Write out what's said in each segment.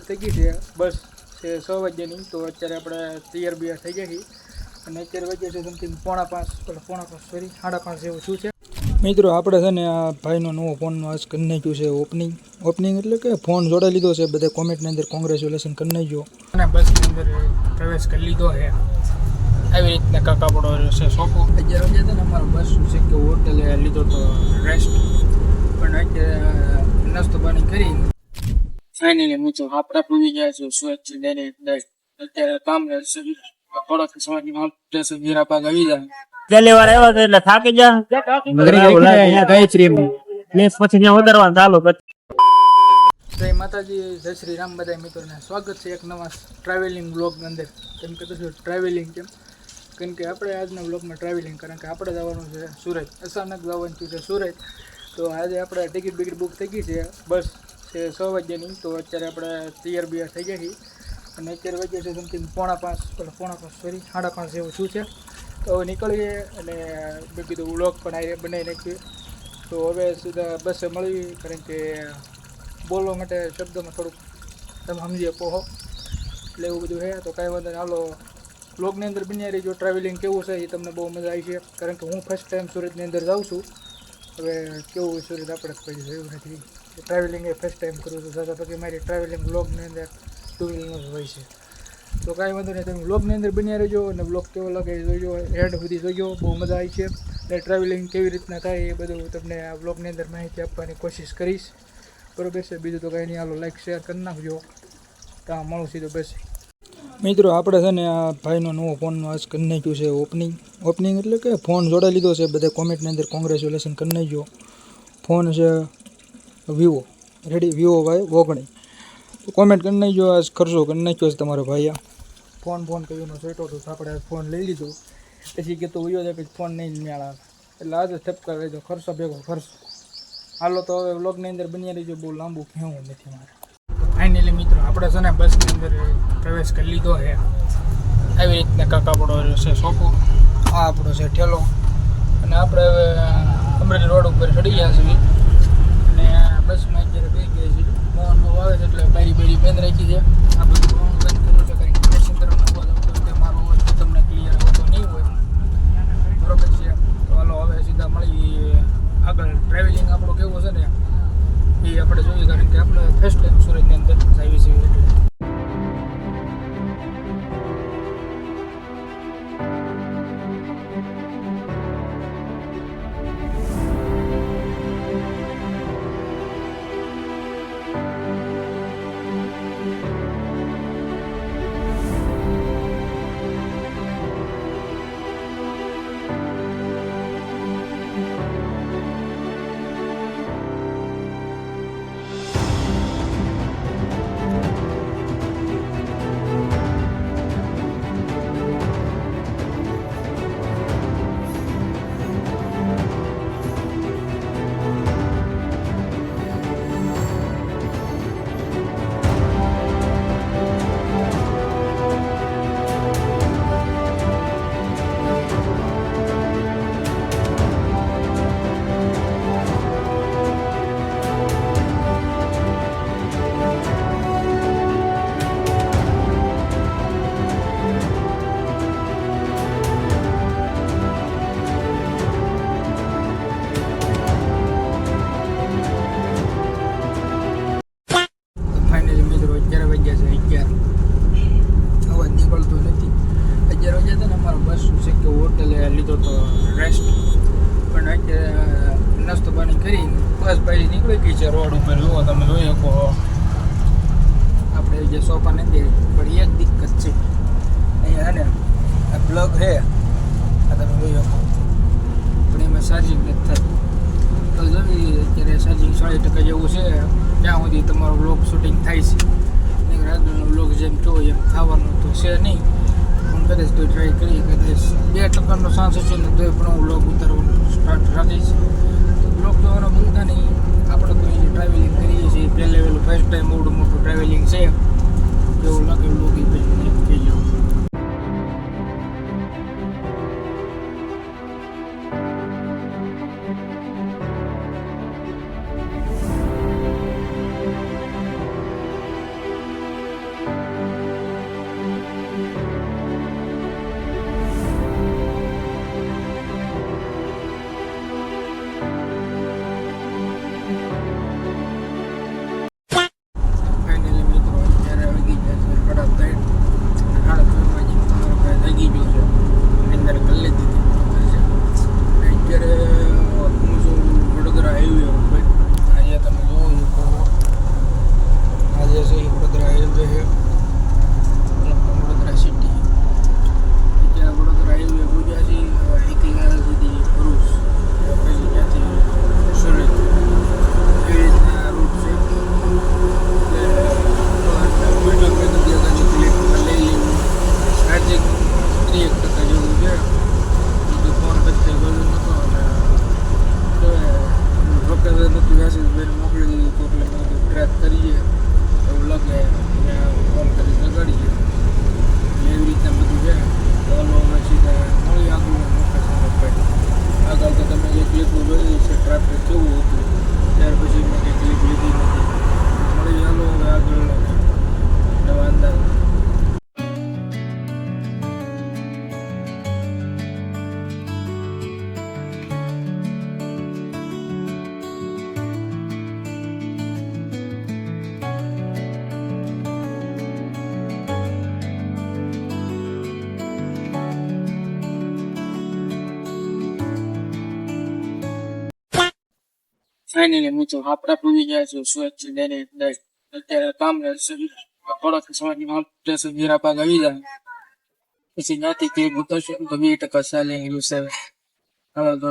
થઈ ગઈ છે, બસ છે 6 વાગ્યાની. તો અત્યારે આપણે તૈયાર બિયાર થઈ ગયા છીએ અને અત્યારે વાગ્યા છે સમથિંગ 4:30 સોરી 5:30 જેવું શું છે. મિત્રો આપણે છે ને આ ભાઈનો નવો ફોનનો આજ કરી નાખ્યું છે ઓપનિંગ એટલે કે ફોન જોડાઈ લીધો છે. બધા કોમેન્ટની અંદર કોંગ્રેચ્યુલેશન કરી નાખજો અને બસની અંદર પ્રવેશ કરી લીધો છે. આવી રીતના કાકા પડો છે સોફો. અત્યારે વાગ્યા હતા ને અમારો બસ છે કે હોટલે લીધો તો રેસ્ટ, પણ અત્યારે નાસ્તો પાણી કરી ફાઇનલી મિત્રો આપણે પૂરી ગયા છે સુરત જિલ્લાની અંદર. અત્યારે કામ રહેશે થોડાક સમયમાં વીરાપાગ આવી જાય. પહેલી વાર આવ્યો તો એટલે થાકી જા પછી ત્યાં ઉતરવાનું ચાલુ. જય માતાજી, જય શ્રી રામ. બધા મિત્રોને સ્વાગત છે એક નવા ટ્રાવેલિંગ બ્લોગની અંદર. કેમ કે ટ્રાવેલિંગ કેમ કે આપણે આજના બ્લોગમાં ટ્રાવેલિંગ, કારણ કે આપણે જવાનું છે સુરત. અચાનક જવાનું છે સુરત. તો આજે આપણે ટિકિટ બુક થઈ ગઈ છે, બસ છે 6 વાગ્યાની. તો અત્યારે આપણે તૈયાર બિયાર થઈ ગયા છીએ અને અત્યારે વાગ્યા છે સમથિંગ 4:30 સોરી 5:30 જેવું શું છે. તો હવે નીકળીએ અને મેં કીધું વ્લોગ પણ આ બનાવી નાખીએ. તો હવે સીધા બસે મળીએ, કારણ કે બોલવા માટે શબ્દમાં થોડુંક તમે સમજી કહો એટલે એવું બધું છે. તો કાંઈ વાંધો નહીં, હાલો વ્લોગની અંદર બન્યા રહીજો. ટ્રાવેલિંગ કેવું છે એ તમને બહુ મજા આવી છે, કારણ કે હું ફર્સ્ટ ટાઈમ સુરતની અંદર જાઉં છું. હવે કેવું સુરત આપણે કોઈ જોયું નથી, ટ્રાવેલિંગ એ ફર્સ્ટ ટાઈમ કરું છું. સાથે પછી મારી ટ્રાવેલિંગ વ્લોગની અંદર 2 વ્હીલનો જ હોય છે. તો કાંઈ વાંધો નહીં, તમે વ્લોગની અંદર બન્યા રહેજો અને વ્લોગ કેવો લાગે એ જોઈજો, એન્ડ સુધી જોઈજો. બહુ મજા આવી છે. એટલે ટ્રાવેલિંગ કેવી રીતના થાય એ બધું તમને આ વ્લોગની અંદર માહિતી આપવાની કોશિશ કરીશ, બરોબર છે. બીજું તો કાંઈ નહીં, હાલો લાઈક શેર કરી નાખજો. ત્યાં મળું સીધું બસ. મિત્રો આપણે છે ને આ ભાઈનો નવો ફોનનો આજ કરી નાખ્યું છે ઓપનિંગ એટલે કે ફોન જોડાઈ લીધો છે. બધા કોમેન્ટની અંદર કોંગ્રેચ્યુલેશન કરી નાખજો. ફોન છે વિવો Y19. કોમેન્ટ કરી નાખજો. આજ ખર્ચો કરી નાખ્યો છે તમારો ભાઈ. આ ફોન કહીનો સેટો હતો, આપણે આજ ફોન લઈ લીધો. પછી કે તો ઉયો જાય પછી ફોન નહીં મેળા, એટલે આજે ઠપકા લેજો, ખર્ચો ભેગો ખર્ચો. હાલો તો હવે વ્લોગની અંદર બન્યા રહીજો, બહુ લાંબુ કહેવું નથી મારે. ફાઇનલી મિત્રો આપણે છે ને બસની અંદર પ્રવેશ કરી લીધો છે. આવી રીતના કાકા પડો છે સોફો, આ આપણો છે ઠેલો, અને આપણે હવે અમરેલી રોડ ઉપર ચડી ગયા છીએ અને બસમાં અત્યારે બેસી ગયા છીએ. મોહન બહુ આવે છે એટલે બારી બંધ રાખી છે. આ બધું બંધ કર્યું છે, કારણ કે પેસેન્જરનો અવાજ આવતો હોય, મારો અવાજ તમને ક્લિયર આવતો નહીં હોય, બરોબર છે. તો હાલો હવે સીધા મળી આગળ. ટ્રાવેલિંગ આપણું કેવું છે ને એ આપણે જોઈએ, કારણ કે આપણે ફર્સ્ટ ટાઈમ સુરતની અંદર આવી છીએ એટલે. અવાજ નીકળતો નથી. 11 વાગ્યા હતા ને અમારો બસ છે કે હોટલે લીધો તો રેસ્ટ, પણ અત્યારે નાસ્તો પાણી કરી બસ ભાઈ નીકળી ગઈ છે રોડ ઉપર. જુઓ તમે જોઈ શકો આપણે જે સોફા નથી, પણ એક દિક્કત છે અહીંયા ને આ પ્લગ છે, આ તમે જોઈ શકો, પણ એમાં ચાર્જિંગ નથી થતું. તો જોઈ અત્યારે ચાર્જિંગ 40% જેવું છે, ત્યાં સુધી તમારો વ્લોગ શૂટિંગ થાય છે. આગળનો વ્લોગ જેમ કહો એમ થવાનું તો છે નહીં, પણ કદાચ તો ટ્રાય કરી, કદાચ 2%નો ચાન્સ છે ને તોય પણ હું વ્લોગ ઉતારવાનું સ્ટાર્ટ રાખીશ. તો વ્લોગ જોવાનો ભૂલતા નહીં. આપણે કોઈ ટ્રાવેલિંગ કરીએ છીએ, પહેલે વહેલું ફર્સ્ટ ટાઈમ બહુ મોટું ટ્રાવેલિંગ છે, કેવું લાગે વ્લોગ એ પછી કહી જાઓ. વડોદરા હાઈવે છે વડોદરા સિટી ત્યાં વડોદરા હાઈવે પૂજ્યા છે એકલા સુધી ભરૂચ પછી ત્યાંથી સુરત એવી રીતના રૂટ છે વિડીયો મેં ક્લિપ લઈ લીધું ચાર્જિંગ 30% જેવું છે બધું ફોન પછી ગયું નહોતો અને લોકેશન નથી મેસેજ બેન મોકલી દીધું તો એટલે મેં ટ્રેક કરીએ એવું લાગે કોલ કરી લગાડીએ એવી રીતના બધું છે તો અમે સીધા મળી આગળ આગળ તો તમે જે ક્લિપો જોઈ છે ટ્રાફિક કેવું હતું ત્યાર પછી મેં કંઈ ક્લિપ લીધી નથી મળી હાલો હવે આગળ નવા અંદાજ ફાઇનલી મિત્રો આપણે પૂરી ગયા છે સુરત ડેરી અત્યારે કામ રહેશે થોડોક સમયમાં આપણે મીરા પાક આવી જાય પછી ત્યાંથી ક્લિપ ઉતરશું તો 2% સેલિંગ રહ્યું છે હવે તો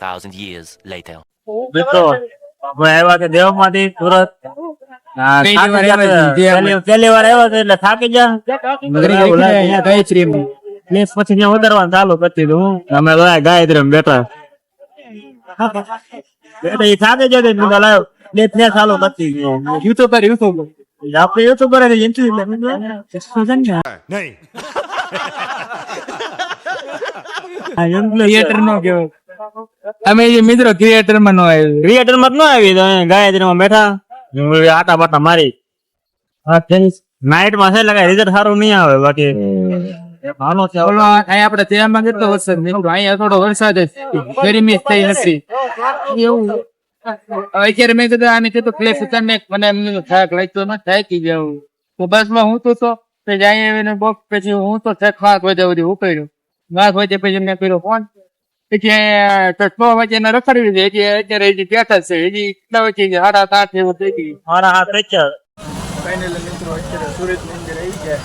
2,000 years later. મિત્રો અમે આવ્યા કે દેવમાંથી સુરત પહેલી વાર આવ્યા છે એટલે થાકી જા પ્લેસ પછી ત્યાં ઉતરવાનું ચાલુ કરી દીધું અમે ગાયત્રી બેઠા એ થાકી જતો લાવ પ્લેસ ત્યાં ચાલુ કરી દીધું યુટ્યુબર આપણે યુટ્યુબર ક્રિએટર નો કેવો અમે જે મિત્રો ક્રિએટર માં નો આવ્યું ક્રિએટર માં ન આવી તો ગાયત્રી માં બેઠા આટા બાટા મારી નાઇટ માં છે એટલે રિઝલ્ટ સારું નહીં આવે બાકી આપડે તેમાં કેટલો વરસાદ નીકળ્યો અહીંયા થોડો વરસાદ ગરમી થઈ નથી એવું અત્યારે મેં કીધું આને કીધું ક્લેસ ઉતારને મને એમ થાક લાગતો ન થાકી જાવ તો બસ માં હું તો પછી અહીંયા બોક્સ પછી હું તો થાક વધે બધી ઉપાડ્યું વાઘ વચ્ચે પછી મેં કર્યો ફોન પછી ચશ્મા વચ્ચે રખડવી છે હજી અત્યારે હજી બેઠા છે હજી કેટલા વચ્ચે 7:30 એવું થઈ ગયું મારા હાથ રેચર ફાઇનલી મિત્રો અત્યારે સુરત ની અંદર આવી ગયા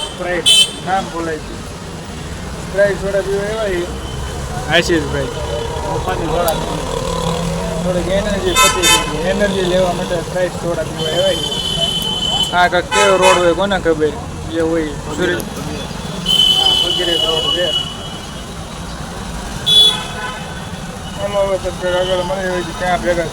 સ્પ્રાઇટ નામ બોલાય છે સ્પ્રાઇટ સોડા પીવા એવા આશીષભાઈ સોડા થોડીક એનર્જી પતી ગઈ એનર્જી લેવા માટે સ્પ્રાઇટ સોડા પીવા એવા આ કાંક કેવો રોડ હોય કોને ખબર જે હોય સુરત વગેરે રોડ છે ચાલો હવે આગળ મળે ત્યાં ભેગા